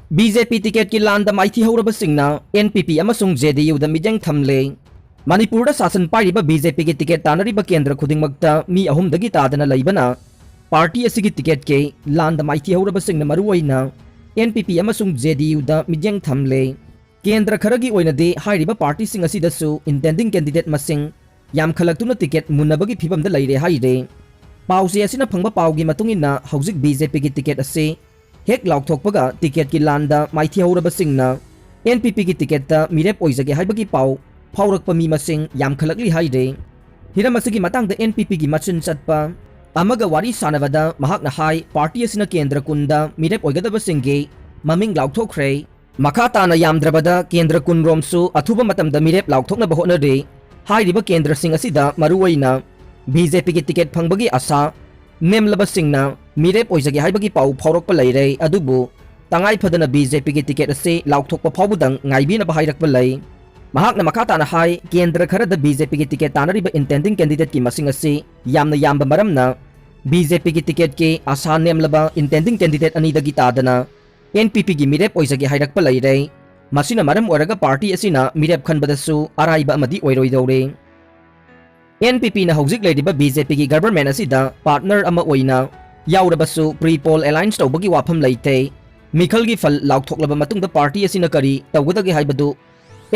BJP ticket ki Landa Maithihourabasingna NPP Amasung JDU da Mityeng Thamli Manipur da sasan pairiba BJP ki ticket tanariba kendra khudingmakta mi ahum dagi tadana laibana party asigi ticket ke Landa Maithihourabasingna maruoina NPP Amasung JDU da Mityeng Thamli kendra kharagi oinade hairiba party sing asidasu intending candidate masing yam khalaktuna ticket munabagi phibam da laire haire pause asina phangba paugi matungina hauzik BJP ki ticket ase hek laukthokpaga ticket ki Landa Maithihourabasingna NPP ki ticket ta mirep oizage haibagi pau phaurakpa mi masing yam khalakli haide hiramasigi matang da NPP ki machin chatpa amaga wari sanavada mahakna hai party asina kendra kunda mirep oigadabasingge maming laukthokre makata na yamdrabada kendra kun romsu athuba matam da mirep laukthokna bahona de hairiba kendra sing asida maruwaina BJP ki ticket phangbagi asa nemlabasingna mirep oizage haibagi pau phaurakpa laire adubu tangai phadana BJP ki ticket ase laukthokpa phawbudang ngaibina bahairakpa lai mahakna makata na hai kendra kharada BJP ki ticket tanariba intending candidate ki masing ase yamna yamba maramna BJP ki ticket ke asa nemlaba intending candidate ani dagi tadana NPP ki mirep oizage hairakpa laire masina maram oraga party asina mirep khanbadasu araiba amadi oiroidore NPP na hauzik leiriba BJP ki government asida partner ama oina yaurabasu pre-poll alliance tawbagi wafam leite mikhalgi fal laukthokhlaba matungda party asina kari tawgadagi haibadu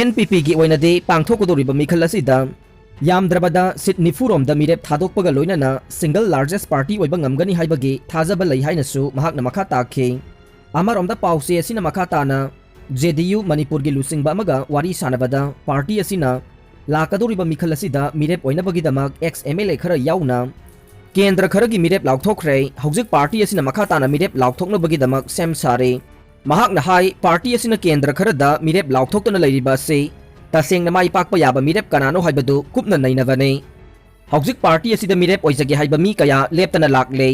NPP gi oinade pangthokkodoriba mikhal asida yamdrabada sit nifurom da mirep thadokpaga loinana single largest party oiba ngamgani haibagi thajaba lei hainasu mahakna makha takhe amaromda pause asina makha tana JDU Manipur gi lusingba amaga wari sanabada party asina lakadoriba mikhal asida mirep oinabagi damak ex MLA khara yauna kendra kharagi mirep laukthokre hauzik party asina makha tana mirep laukthoknabagi damak sem sare mahakna hai party asina kendra kharada mirep laukthokna leiriba se tasengna mai pakpa yaba mirep kanano haibadu kupna nainavane hauzik party asida mirep oizage haiba mi kaya leptana lakle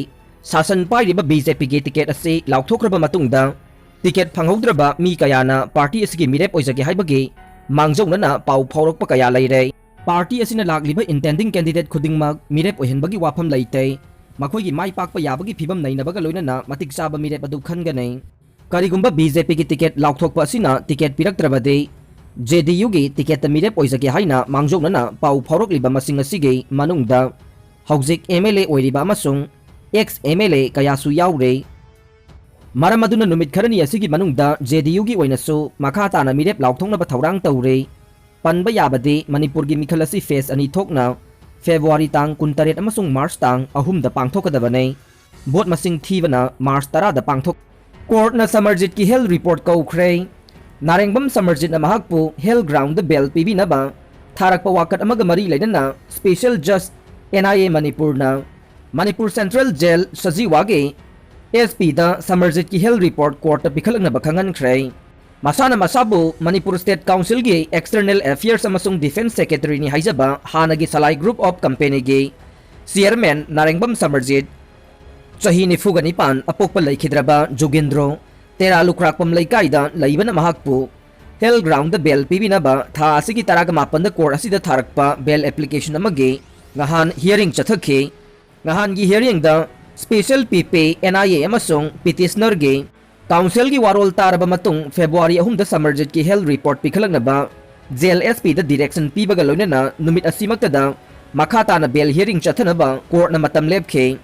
sasan pairiba BJP ge ticket ase laukthokraba matungda ticket phanghodraba mi kayana party asigi mirep oizage haibage mangjongna pau phaurakpa kaya leire party asina lakliba intending candidate khudingmak mirep ohenbagi wafam leite makhoigi mai pakpa yabagi phibam nainabaga loinana matik chaba mirep adu khanganei karigumba BJP ki ticket laukthokpa asina ticket piraktrabade JDU gi ticket ta mirep oizage haina mangjongna pau phaurakliba masing asige manungda hauzik MLA oiriba amasung ex MLA kayasu yaure maramaduna numit kharani asigi manungda JDU gi oinasu makha tana mirep laukthokna ba thaurang taure panba yabade Manipur gi mikhal asi face ani thokna February tang 19 amasung March tang 3 da pangthokadabane bot masing thibana March 10 da pangthok court na samarjit ki health report kau narengbam samarjit na mahakpu health ground the bell pibi na ba tharakpa wakat amaga mari lainana special just NIA Manipur na Manipur Central Jail sajiwage SP da samarjit ki health report court ta pikhalakna bakhangan khrei masana masabu Manipur State Council gi external affairs amasung defense secretary ni haijaba hanagi salai group of company gi chairman narengbam samarjit chahi ni fugani pan apokpa laikhidraba jogendro tera lukrakpam laikaida laibana mahakpu hell ground the bell pibina ba tha asigi taraga mapan da court asida tharakpa bell application amage ngahan hearing chathakhe ngahan gi hearing da special PP NIA amasung petitioner ge council gi warol taraba matung February 3 da samarjit ki health report pikhalakna ba jail SP da direction pibaga loinana numit asimakta da makhata na bell hearing chathana ba court na matam lepkhe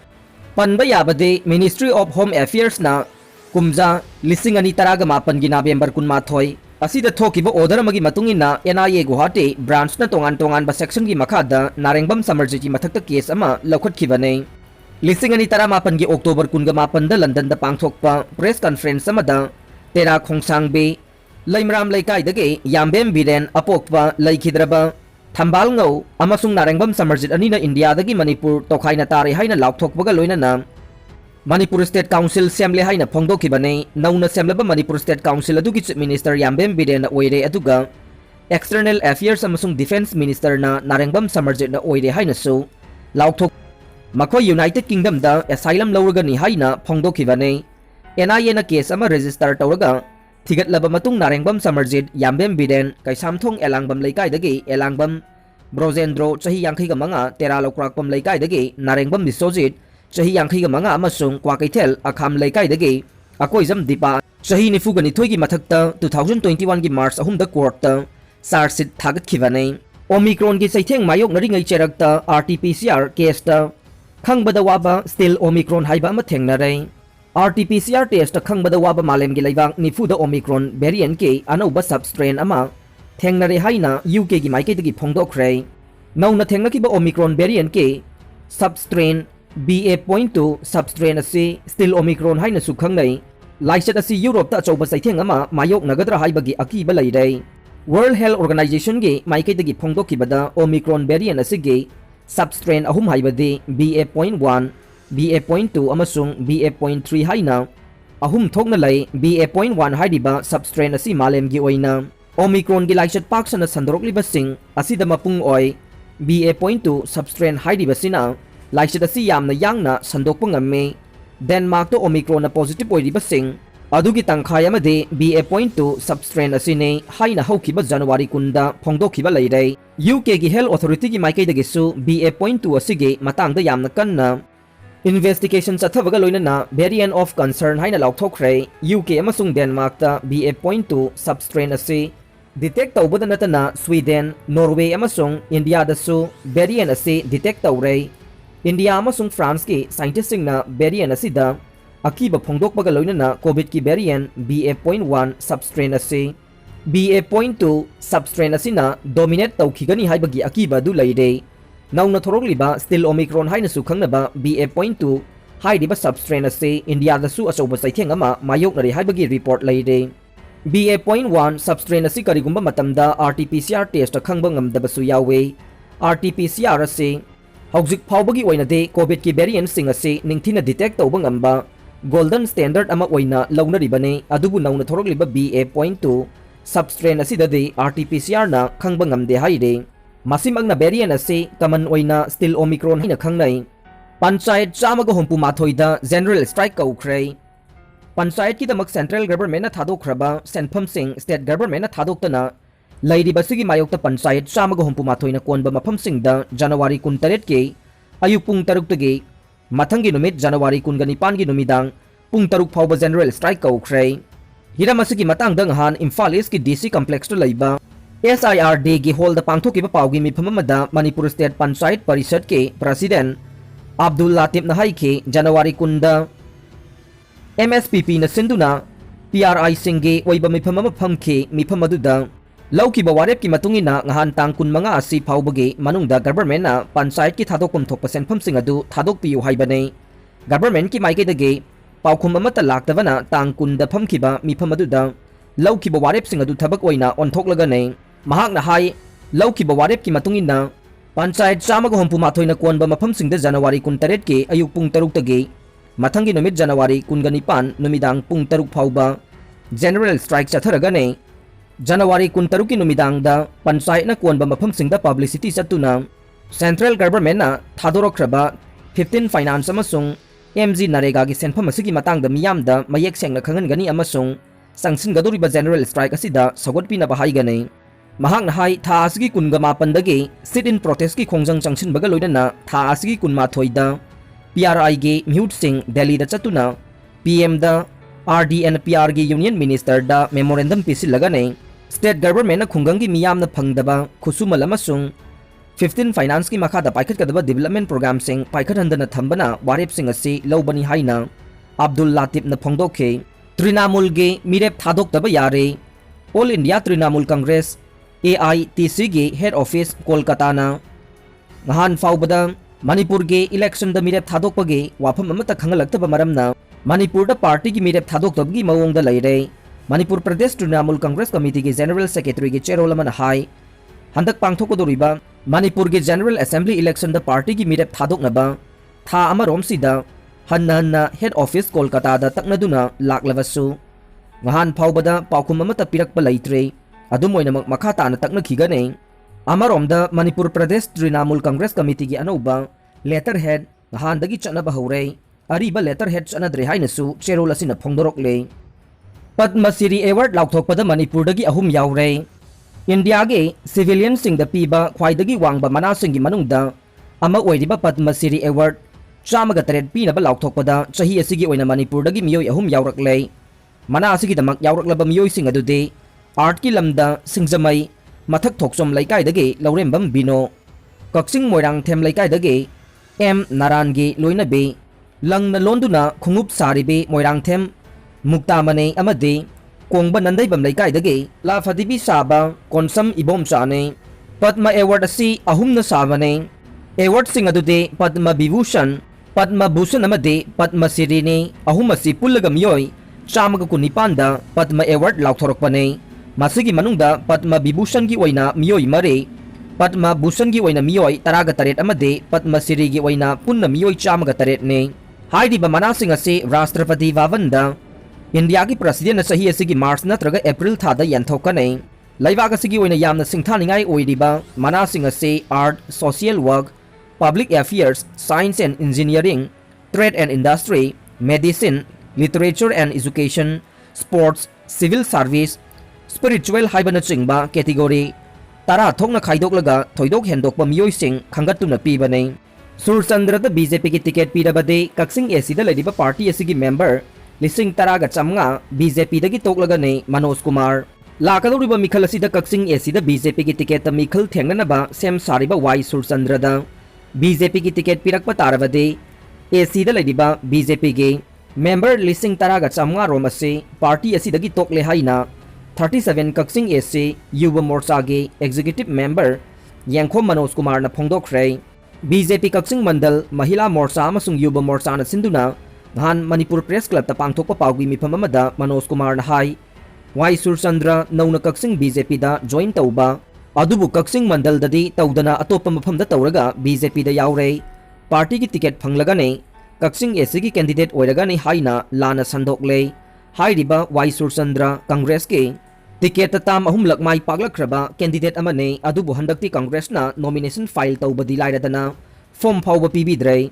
panba yabade Ministry of Home Affairs na kumja lising ani taraga mapan gi November 18 asida thokiba order magi matungina NIA Guwahati branch na tongan ba section gi makhada narengbam samarjit ki mathakta case ama lokhat khibane lising ani tara mapan gi October 18 da London da pangthokpa press conference amada tera khongsang be laimram laikai dage yambem biren apokpa laikhidraba thambal ngau amasung narengbam samarjit ani na India dagi Manipur tokhaina tare haina laukthokpaga loinana Manipur State Council semle haina phongdokhibane nauna semlaba Manipur State Council adugi chief minister yambem biren na oire aduga external affairs amasung defense minister na narengbam samarjit na oire haina so laukthok makoi United Kingdom da asylum lawraga ni haina phongdokhibane NIA na case ama register tawraga thigatlaba matung narengbam samarjit yambem biren kaisamthong elangbam laikai dagi elangbam brojendro chahi 50 tera lokrakpam laikai dagi narengbam bisojit chahi 50 amasung kwakaithel akham laikai dagi akoizam dipa Chahi nifuga nithoi gi mathakta 2021 gi March ahumda courtta charge sheet thagatkhibane. Omicron gi saitheng mayok nari ngai cherakta RT-PCR case ta khangbada waba still Omicron haiba ama thengnare. RT-PCR test ta khangbada waba malem gi laibak nifuda Omicron variant ke anauba substrain ama thengnare haina UK gi maike gi phongdokre. Nauna thengnakiba Omicron variant ke substrain BA.2 substrain asi still Omicron haina su khangnai. Laisat asi Europe ta achauba saitheng ama mayok nagadra haibagi akiba laidai. World Health Organization ge maike gi phongdokibada Omicron variant asi ge substrain ahum haibadi BA.1 BA.2 amasung BA.3 haina ahum thokna lai BA.1 haidiba substrain asi malem gi oina Omicron gi laisat paksana sandorokliba sing asida mapung oi BA.2 substrain haidiba sina laisat asi yamna yangna sandokpa ngamme Denmark to Omicron na positive oiriba sing adugi tangkhai amade BA.2 substrain asine haina haukiba January kunda phongdokhiba leirei UK gi Health Authority gi maike dagi su BA.2 asige matangda yamna kanna investigation chathavaga loinana variant of concern haina laukthokre UK amasung Denmark ta BA.2 substrain ase detect tawbada natana Sweden Norway amasung India da su variant ase detect tawre India amasung France ki scientist singna variant asida akiba phongdokpaga loinana COVID ki variant BA.1 substrain ase BA.2 substrain asina dominate tawkhigani haibagi akiba du leire nauna thorokliba still Omicron haina su khangnaba BA.2 haidiba substrain ase India da su asoba saitheng ama mayoknari haibagi report leire BA.1 substrain ase karigumba matamda RT-PCR test khangba ngamdaba su yawe RT-PCR ase hauzik phawbagi oinade COVID ki variant sing ase ningthina detect tawba ngamba golden standard ama oina launaribane adubu nauna thorokliba BA.2 substrain asidade RT-PCR na khangba ngamde haire masimagna variant ase common oina still Omicron haina khangnai panchayat chamaga hompu mathoida general strike kaukhrei panchayat ki damak central government na thadokhraba senpham sing state government na thadoktana lairiba sigi mayokta panchayat chamaga hompu mathoina konba mafam singda January 18 ke ayuk pung 3 tagi mathangi numit January 19 gi numidang pung 3 phawba general strike kaukhrei hiramasigi matangda ngahan Imphal East ki DC complex to laiba SIRD gi hall da pangthokiba pawgi mifamamada Manipur State Panchayat Parishad ke President Abdul Latif na haike January kunda MSPP na sinduna PRI singge oiba mifamama phamke mifamaduda laukiba warep ki matungina ngahan tang kun manga asi phawbagi manungda government na panchayat ki thadokpam thokpa senpham sing adu thadokpiu haibane government ki maike dage paukhum amata laktavana tang kunda phamkiba mifamaduda laukiba warep sing adu thabak oina onthoklaga nei mahakna hai laukiba warep ki matungina panchayat chamaga hompu mathoina konba mafam singda January 18 ke ayuk pung 3 tagi mathangi numit January 19 numidang pung 3 phawba general strike chatharaga nei January 13 ki numidang da panchayat na konba mafam singda publicity chatuna central government na thadorokhraba 15 finance amasung MG Narega gi senpham asigi matangda miyamda mayek sengna khangangani amasung sangsin gadoriba general strike asida sagotpina bahaiganei mahakna hai tha asigi kunga mapandagi sit in protest ki khongjang changsin baga loinana tha asigi kunma thoida PRI ge mute sing Delhi da chatuna PM da RD and PR ge union minister da memorandum pisilaga nei state government na khungang gi miyamna phangdaba khusumal amasung 15 finance ki makha da paikhat kadaba development program sing paikhat handana thambana warep sing asi lobani haina Abdul Latif na phongdokhe Trinamool ge mirep thadok taba yare All India Trinamool Congress AITC ge head office Kolkata na ngahan fawbada Manipur ge election da mirep thadok page wafam amata khangalakta maramna Manipur da party gi mirep thadok tabgi mawong da leire Manipur Pradesh Trinamool Congress Committee ge general secretary ge Cherolamana hai handak pangthokodoriba Manipur ge general assembly election da party gi mirep thadok naba tha amarom sida hanna head office Kolkata da taknaduna laklawasu ngahan phawbada paukhum amata pirakpa leitre adumoina makha ta na takna khigane amaromda Manipur Pradesh Trinamool Congress Committee gi anauba letterhead ngahan dagi chana bahore ariba letterhead chana dre hainasu Cherol asina phongdorokle Padma Shri award laukthokpada Manipur dagi ahum yaure India ge civilian sing da piba khwaidagi wangba mana sing gi manungda ama oiriba Padma Shri award chamaga taret pina ba laukthokpada chahi asigi oina Manipur dagi miyoi ahum yaurakle mana asigidamak yauraklaba miyoising adude art ki lamda singjamai mathak thoksom laikai dage laurembam bino kaksing moirang them laikai dage m naran gi loina be langna londuna khungup sari be moirang them mukta mane amade kongba nandai bam laikai dage la fadibi saba konsam ibom chane padma award asi ahumna sabane award sing adude padma vibhushan padma bhushan amade padma shri ne ahum asi pullaga miyoi chamaga kunipanda padma award laukthorokpane masigi manungda padma vibhushan gi oina miyoi mare padma bhushan gi oina miyoi taraga taret amade padma shri gi oina punna miyoi chamaga taret ne hairiba manasing ase rashtrapati bhavanda India ki president na sahi asigi March natraga April thada yanthokane laibak asigi oina yamna singthaningai oiriba manasing ase art social work public affairs science and engineering trade and industry medicine literature and education sports civil service spiritual haibana chingba category tara thokna khaidok thoidok hendokpa miyoi sing khangatuna pibane Surchandra da BJP ki ticket pirabade kaksing AC da ladiba party asigi member lising taraga chamnga BJP dagi toklaga ne Manoj Kumar lakadoriba mikhal asida kaksing AC da BJP ki ticket ta mikhal thengnanaba sem sariba Y Surchandra da BJP ki ticket pirakpa tarabade AC da ladiba BJP ge member lising taraga chamnga romase party asidagi tokle haina 37 kaksing AC Yuva Morcha ge executive member Yangkhom Manoj Kumar na phongdokhre BJP kaksing mandal mahila morcha amasung Yuva Morcha na sinduna Ghan Manipur Press Club ta pangthokpa pawgi mifam amada Manoj Kumar na hai Y Surchandra nauna kaksing BJP da join tauba adubu kaksing mandal dadi taudana atopa mafam da tauraga BJP da yaure party ki ticket phanglaga ne kaksing AC ki candidate oiraga ne haina lana sandokle hairiba Y Surchandra Congress ke ticket tam ahum lakmai paglakhraba candidate amane adubu handakti Congress na nomination file taubadi lairadana form phawba pibidre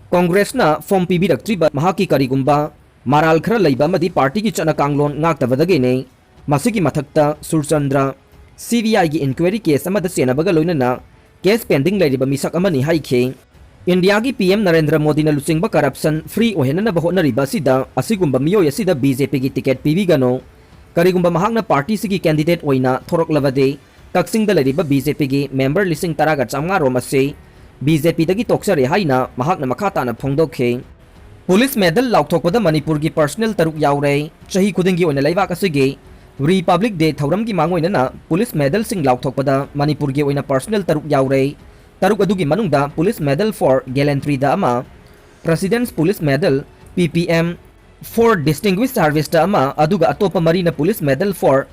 Congress na form pibiraktriba mahaki karigumba maral khara leiba madi party ki chana kanglon ngaktabadage ne masigi mathakta Surchandra CBI gi inquiry case amada senabaga loinana case pending leiriba misak amani haikhe India gi PM Narendra Modi na lusingba corruption free ohenana bahona riba sida asigumba miyoi asida BJP gi ticket pibigano karigumba mahakna party sigi candidate oina thoroklabade kaksing da leiriba BJP gi member lising taraga chamnga romase BJP dagi toksare haina mahakna makhata na phongdokhe Police medal laukthokpada Manipur gi personal taruk yaure chahi khudingi oina laibak asige Republic Day thauram gi mangoina na police medal sing laukthokpada Manipur gi oina personal taruk yaure taruk adugi manungda police medal for gallantry da ama President's Police Medal PPM for distinguished service da ama aduga atopa marina police medal for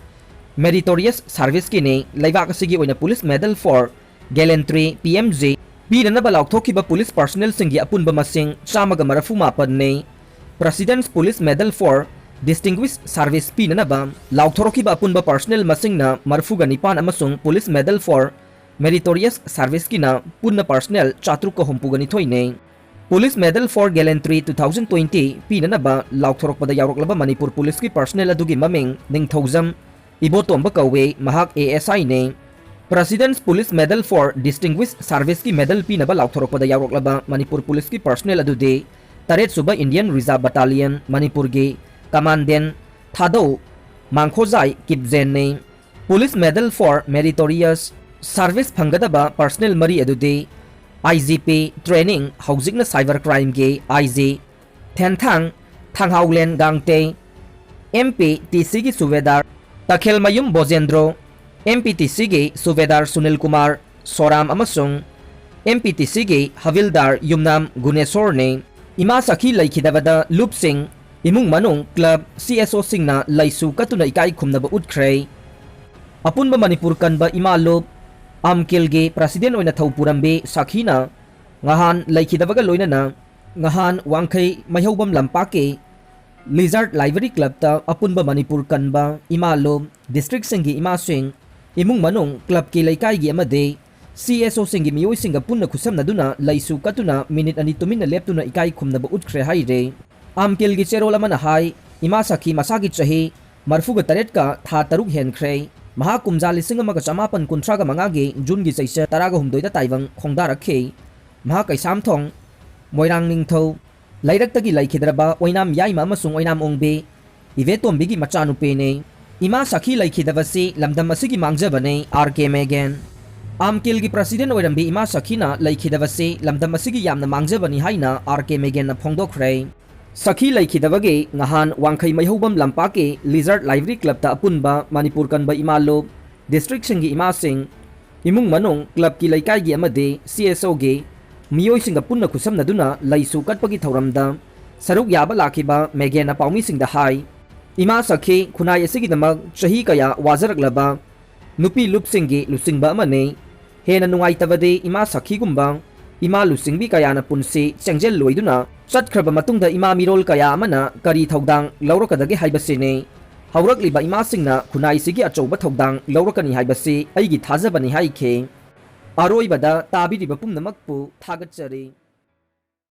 meritorious service ki ne laibak asige oina police medal for gallantry PMJ Pinanaba laukthokkiba police personnel singgi apunba masing chamaga marafu mapan ne President's Police Medal for Distinguished Service pinanaba laukthorokkiba apunba personnel masing na marfuga nipan amasung Police Medal for Meritorious Service kina punna personnel chatruk hompuga nithoi ne Police Medal for Gallantry 2020 pinanaba laukthorokpada yauroklaba Manipur Police ki personnel adugi maming ningthaujam ibotomba kawe mahak ASI ne President's Police Medal for Distinguished Service ki medal pinaba laukthorokpada yauroklaba Manipur Police ki personnel adude taret suba Indian Reserve Battalion Manipur gi Commandant Thadau Mangkhojai Kipzen ne Police Medal for Meritorious Service phangadaba personnel mari adude IGP Training Haujikna Cyber Crime ge IG Thenthang Thanghaulen Gangte MP TC gi Subedar Takhel Mayum Bojendro MPTC ge Subedar Sunil Kumar Soram amasung MPTC ge Havildar Yumnam Gunesor ne ima sakhi laikhidabada Loop Singh imung manung club CSO Singna laisu katuna ikai khumnaba utkhrei apunba Manipur kanba ima lob amkil ge president oina thaupurambe sakhina ngahan laikhidabaga loinana ngahan wangkhai maihobam lampake Lizard Library Club ta apunba Manipur kanba ima lob district singgi ima swing imung manung club ki laikai gi amade CSO singgi miyoi singa punna khusam naduna laisu katuna minute ani tumina leptuna ikai khumnaba utkre haire amkil gi cherol amana hai ima sakhi masagi chahi marfuga taret ka tha taruk henkhre maha kumjali singa maga chamapan kuntra ga manga ge jun gi chaisa taraga humdoi da taiwang khongda rakhe maha kaisam thong moirang ningtho lairak tagi laikhidraba oinam yaima amasung oinam ongbe Ivetombi Machanupene, Ima Sakhi Laikidavasi, Lamdamasigi Mangjabane, RK Megan. Amkilgi President Orambi Ima Sakhina Laikidavasi, Lamdamasigi Yamna Mangjabani Haina, RK Megan Pongdokre. Sakhi Laikidavage, Nahan, Wankai Mayhobam Lampake, Lizard Library Club Ta Apunba, Manipur Kanba Imalo, District Singi Imasing, Imung Manong, Club Ki Laikai Amade, CSO Ge, Miyoi Singapuna Kusam Naduna, Laisu Katpagi Tauramda, Saruk Yaba Lakiba, Megan Apami Sing the High. Ima Sakhi, Kunai Sigidamag, Shahi Kaya, Wazarak Laba, Nupi Lupsingi, Lusingba Mane, Hena Nungai Tavade, Ima Sakhi Gumbang, Ima Lusingbi Kayana Punsi, Changjel Loiduna, Sat Krabamatunda Ima Mirol Kaya Mana, Kari Togdang, Laurokadagi Haibasine, Haurak Liba Ima Singna, Kunai Sigi Achoba Togdang, Laurakani Haibasi, Aigi Tazabani Haike, Aroi Bada, Tabi Ribapum Namakpu, Tagachari.